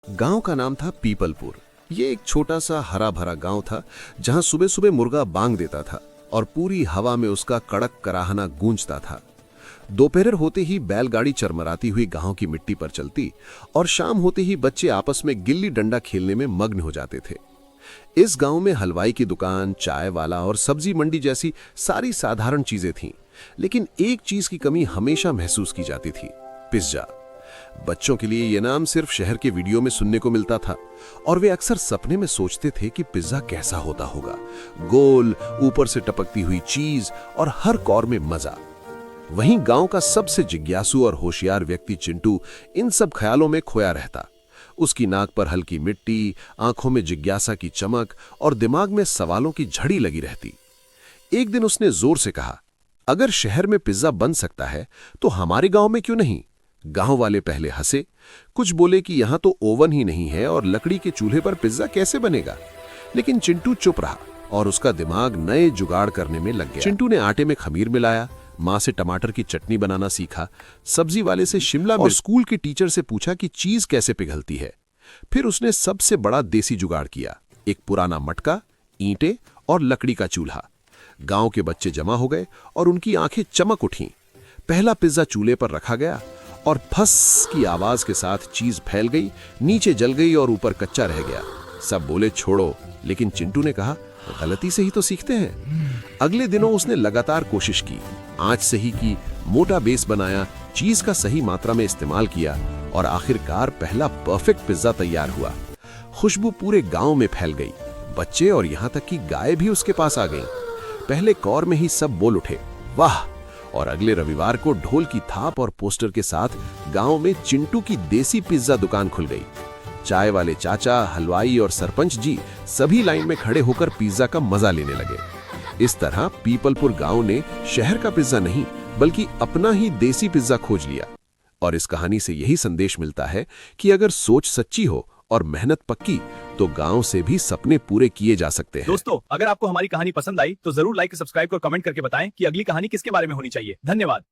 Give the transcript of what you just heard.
गांव का नाम था पीपलपुर। ये एक छोटा सा हरा भरा गांव था जहां सुबह सुबह मुर्गा बांग देता था और पूरी हवा में उसका कड़क कराहना गूंजता था। दोपहर होते ही बैलगाड़ी चरमराती हुई गांव की मिट्टी पर चलती और शाम होते ही बच्चे आपस में गिल्ली डंडा खेलने में मग्न हो जाते थे। इस गांव में हलवाई की दुकान, चाय वाला और सब्जी मंडी जैसी सारी साधारण चीजें थीं, लेकिन एक चीज की कमी हमेशा महसूस की जाती थी, पिज्जा। बच्चों के लिए यह नाम सिर्फ शहर के वीडियो में सुनने को मिलता था और वे अक्सर सपने में सोचते थे कि पिज्जा कैसा होता होगा, गोल, ऊपर से टपकती हुई चीज और हर कौर में मजा। वहीं गांव का सबसे जिज्ञासु और होशियार व्यक्ति चिंटू इन सब ख्यालों में खोया रहता। उसकी नाक पर हल्की मिट्टी, आंखों में जिज्ञासा की चमक और दिमाग में सवालों की झड़ी लगी रहती। एक दिन उसने जोर से कहा, अगर शहर में पिज्जा बन सकता है तो हमारे गांव में क्यों नहीं? गांव वाले पहले हंसे, कुछ बोले कि यहां तो ओवन ही नहीं है और लकड़ी के चूल्हे पर पिज्जा कैसे बनेगा। लेकिन चिंटू चुप रहा और उसका दिमाग नए जुगाड़ करने में लग गया। चिंटू ने आटे में खमीर मिलाया, मां से टमाटर की चटनी बनाना सीखा, सब्जी वाले से शिमला मिर्च और स्कूल के टीचर से पूछा कि चीज कैसे पिघलती है। फिर उसने सबसे बड़ा देसी जुगाड़ किया, एक पुराना मटका, ईंटें और लकड़ी का चूल्हा। गांव के बच्चे जमा हो गए और उनकी आंखें चमक उठीं। पहला पिज्जा चूल्हे पर रखा गया और फस की आवाज के साथ चीज फैल गई, नीचे जल गई और ऊपर कच्चा रह गया। सब बोले छोड़ो, लेकिन चिंटू ने कहा, गलती से ही तो सीखते हैं। अगले दिनों उसने लगातार कोशिश की, आंच सही की, मोटा बेस बनाया, चीज का सही मात्रा में इस्तेमाल किया और आखिरकार पहला परफेक्ट पिज्जा तैयार हुआ। खुशबू पूरे गांव में फैल गई, बच्चे और यहां तक कि गाय भी उसके पास आ गईं। पहले कौर में ही सब बोल उठे, वाह! और अगले रविवार को ढोल की थाप और पोस्टर के साथ गांव में चिंटू की देसी पिज्जा दुकान खुल गई। चाय वाले चाचा, हलवाई और सरपंच जी सभी लाइन में खड़े होकर पिज्जा का मजा लेने लगे। इस तरह पीपलपुर गांव ने शहर का पिज्जा नहीं बल्कि अपना ही देसी पिज्जा खोज लिया। और इस कहानी से यही संदेश मिलता है कि अगर सोच सच्ची हो और मेहनत पक्की तो गांव से भी सपने पूरे किए जा सकते हैं। दोस्तों, अगर आपको हमारी कहानी पसंद आई तो जरूर लाइक, सब्सक्राइब और कमेंट करके बताएं कि अगली कहानी किसके बारे में होनी चाहिए। धन्यवाद।